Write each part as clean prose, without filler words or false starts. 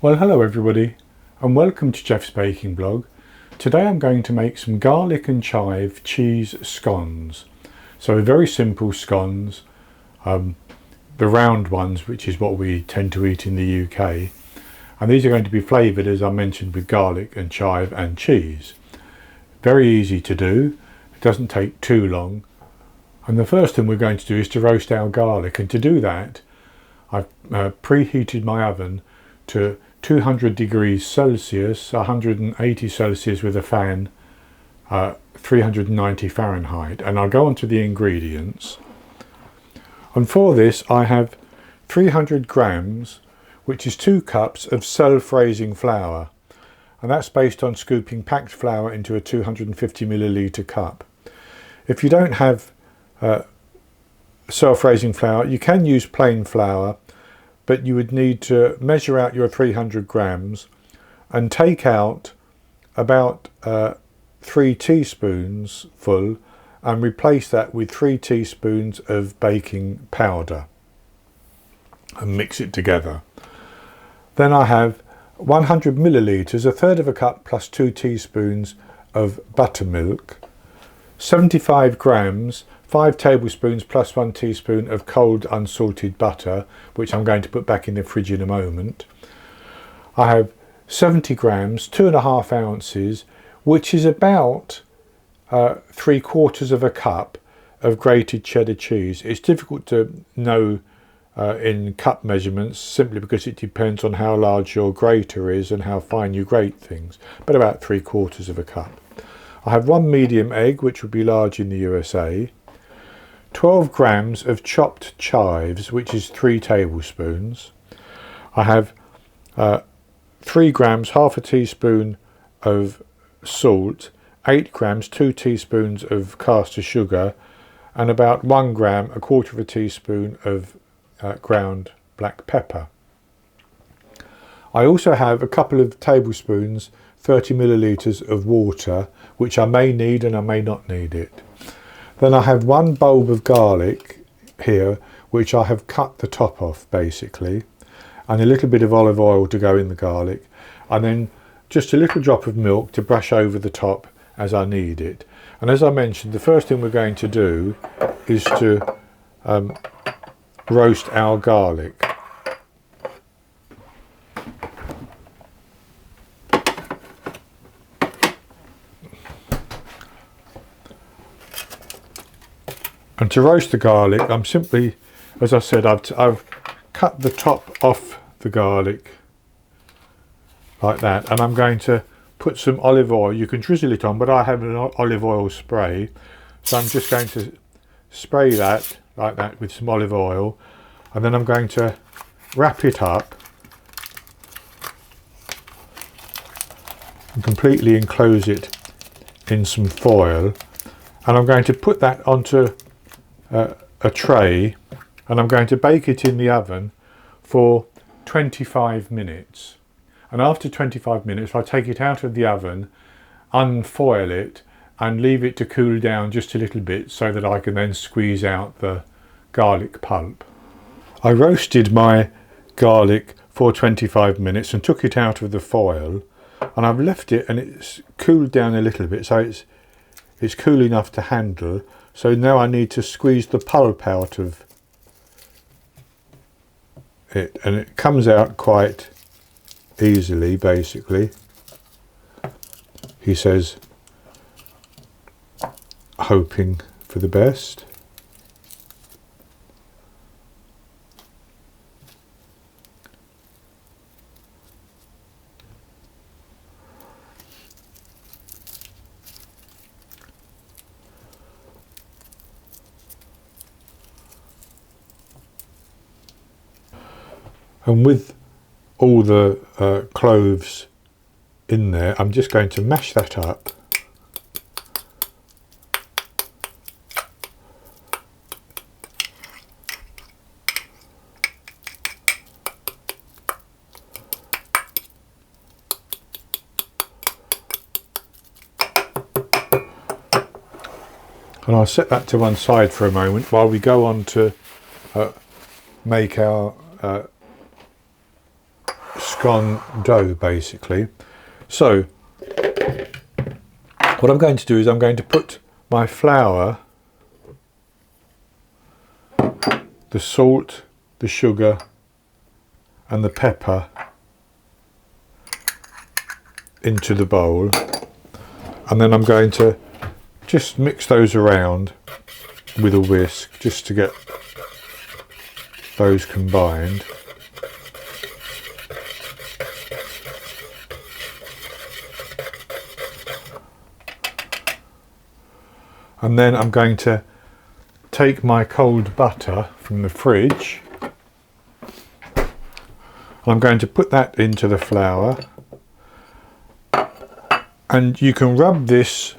Well, hello everybody and welcome to Jeff's Baking Blog. Today I'm going to make some garlic and chive cheese scones. So very simple scones, the round ones, which is what we tend to eat in the UK. And these are going to be flavoured, as I mentioned, with garlic and chive and cheese. Very easy to do, it doesn't take too long. And the first thing we're going to do is to roast our garlic, and to do that I've preheated my oven to 200 degrees Celsius, 180 Celsius with a fan, 390 Fahrenheit. And I'll go on to the ingredients. And for this I have 300 grams, which is 2 cups of self-raising flour. And that's based on scooping packed flour into a 250 milliliter cup. If you don't have self-raising flour, you can use plain flour, but you would need to measure out your 300 grams and take out about 3 teaspoons full and replace that with 3 teaspoons of baking powder and mix it together. Then I have 100 millilitres, a third of a cup plus 2 teaspoons of buttermilk, 75 grams, 5 tablespoons plus 1 teaspoon of cold unsalted butter, which I'm going to put back in the fridge in a moment. I have 70 grams, 2.5 ounces, which is about 3/4 of a cup of grated cheddar cheese. It's difficult to know in cup measurements simply because it depends on how large your grater is and how fine you grate things, but about 3/4 of a cup. I have 1 medium egg, which would be large in the USA, 12 grams of chopped chives, which is 3 tablespoons. I have 3 grams, half a teaspoon of salt, 8 grams, 2 teaspoons of caster sugar, and about 1 gram, a quarter of a teaspoon of ground black pepper. I also have a couple of tablespoons, 30 millilitres of water, which I may need and I may not need it. Then I have 1 bulb of garlic here, which I have cut the top off basically, and a little bit of olive oil to go in the garlic, and then just a little drop of milk to brush over the top as I need it. And as I mentioned, the first thing we're going to do is to roast our garlic. And to roast the garlic, I'm simply, as I said, I've cut the top off the garlic like that, and I'm going to put some olive oil. You can drizzle it on, but I have an olive oil spray, so I'm just going to spray that like that with some olive oil, and then I'm going to wrap it up and completely enclose it in some foil, and I'm going to put that onto a tray, and I'm going to bake it in the oven for 25 minutes. And after 25 minutes I take it out of the oven, unfoil it and leave it to cool down just a little bit so that I can then squeeze out the garlic pulp. I roasted my garlic for 25 minutes and took it out of the foil, and I've left it and it's cooled down a little bit, so it's cool enough to handle. So now I need to squeeze the pulp out of it, and it comes out quite easily basically. He says, hoping for the best. And with all the cloves in there, I'm just going to mash that up. And I'll set that to one side for a moment while we go on to make our scone dough basically. So what I'm going to do is I'm going to put my flour, the salt, the sugar and the pepper into the bowl, and then I'm going to just mix those around with a whisk just to get those combined. And then I'm going to take my cold butter from the fridge. I'm going to put that into the flour, and you can rub this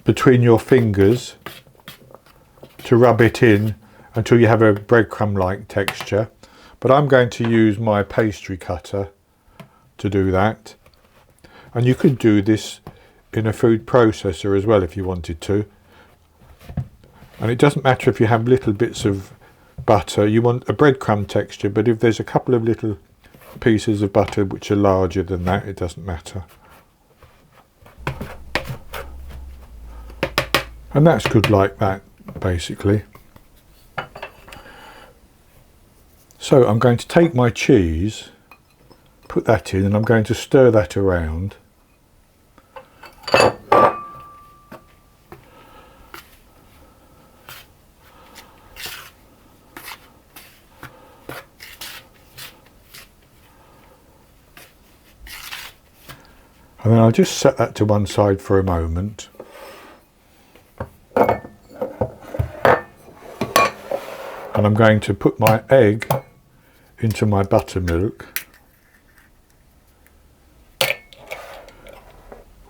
between your fingers to rub it in until you have a breadcrumb-like texture. But I'm going to use my pastry cutter to do that. And you could do this in a food processor as well if you wanted to. And it doesn't matter if you have little bits of butter. You want a breadcrumb texture, but if there's a couple of little pieces of butter which are larger than that, it doesn't matter. And that's good like that, basically. So I'm going to take my cheese, put that in, and I'm going to stir that around. And then I'll just set that to one side for a moment. And I'm going to put my egg into my buttermilk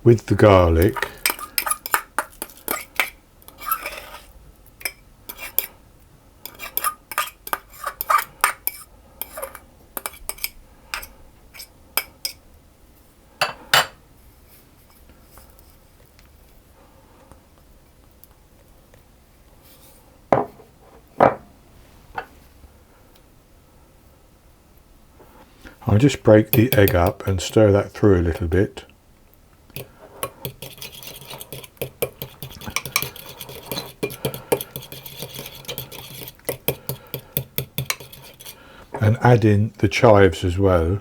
with the garlic. I'll just break the egg up and stir that through a little bit. And add in the chives as well.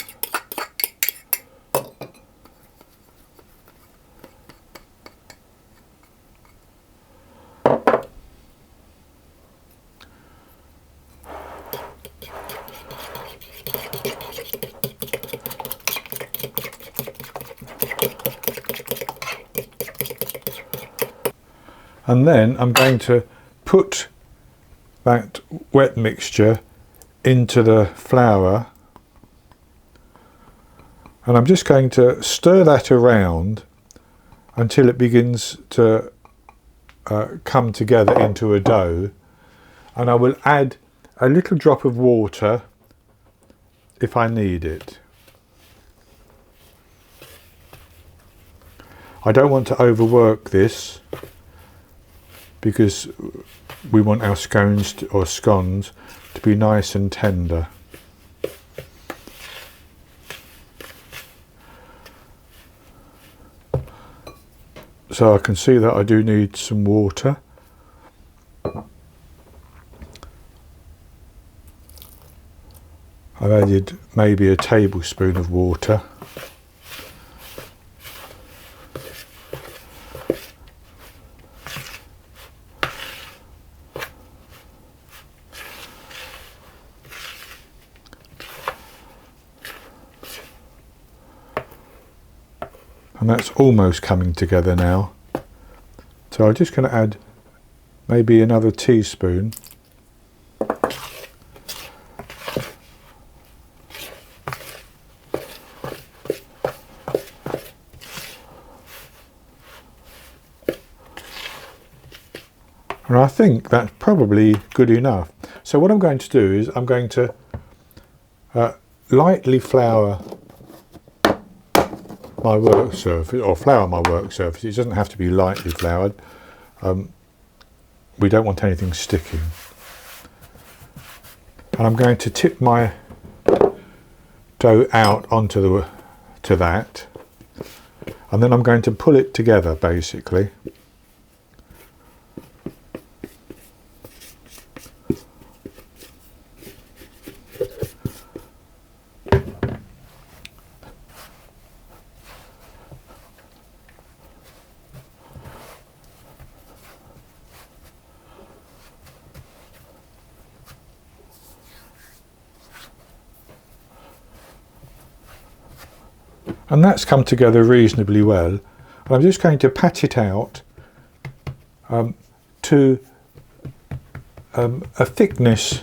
And then I'm going to put that wet mixture into the flour, and I'm just going to stir that around until it begins to come together into a dough, and I will add a little drop of water if I need it. I don't want to overwork this because we want our scones or scones to be nice and tender. So I can see that I do need some water. I've added maybe a tablespoon of water. And that's almost coming together now. So I'm just going to add maybe another teaspoon. And I think that's probably good enough. So what I'm going to do is I'm going to lightly flour my work surface, or flour my work surface. It doesn't have to be lightly floured. We don't want anything sticking. And I'm going to tip my dough out onto that, and then I'm going to pull it together basically. And that's come together reasonably well. And I'm just going to pat it out to a thickness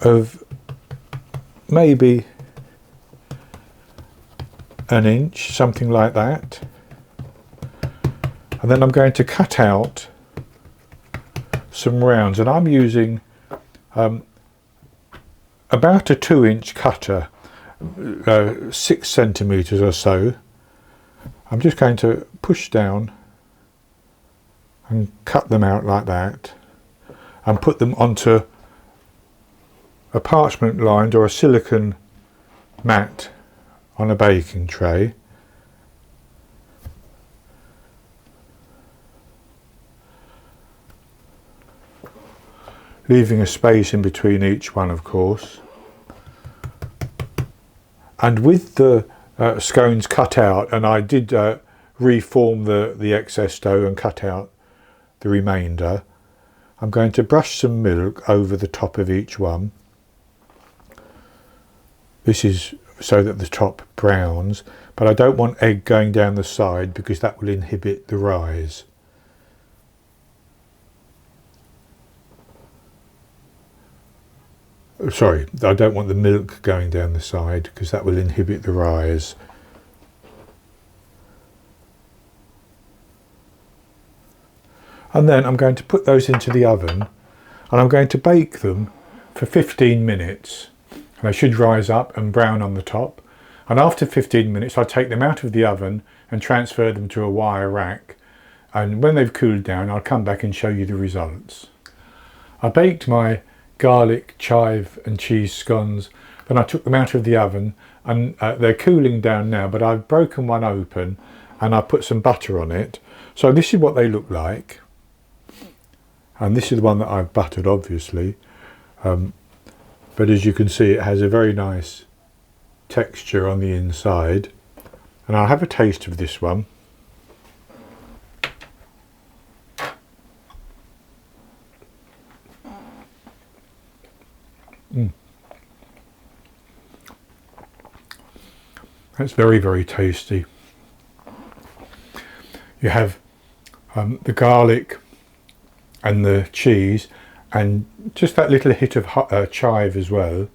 of maybe an inch, something like that. And then I'm going to cut out some rounds, and I'm using about a 2-inch cutter, 6 centimeters or so. I'm just going to push down and cut them out like that and put them onto a parchment lined or a silicone mat on a baking tray. Leaving a space in between each one, of course. And with the scones cut out, and I did reform the excess dough and cut out the remainder, I'm going to brush some milk over the top of each one. This is so that the top browns, but I don't want egg going down the side because that will inhibit the rise. Sorry, I don't want the milk going down the side because that will inhibit the rise. And then I'm going to put those into the oven, and I'm going to bake them for 15 minutes. They should rise up and brown on the top. And after 15 minutes, I take them out of the oven and transfer them to a wire rack. And when they've cooled down, I'll come back and show you the results. I baked my garlic, chive and cheese scones, then I took them out of the oven, and they're cooling down now, but I've broken one open and I put some butter on it. So this is what they look like, and this is the one that I've buttered, obviously, but as you can see, it has a very nice texture on the inside. And I'll have a taste of this one. That's very, very tasty. You have the garlic and the cheese and just that little hit of chive as well.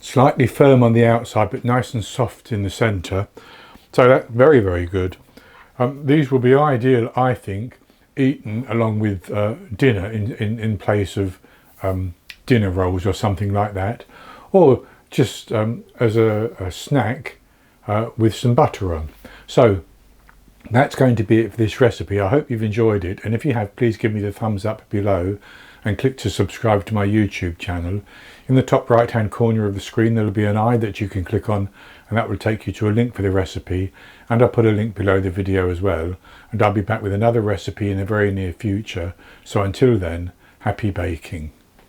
Slightly firm on the outside, but nice and soft in the centre. So that's very, very good. These will be ideal, I think, eaten along with dinner in place of dinner rolls or something like that, or just as a snack with some butter on. So that's going to be it for this recipe. I hope you've enjoyed it, and if you have, please give me the thumbs up below and click to subscribe to my YouTube channel. In the top right hand corner of the screen there will be an eye that you can click on, and that will take you to a link for the recipe, and I'll put a link below the video as well, and I'll be back with another recipe in the very near future. So until then, happy baking.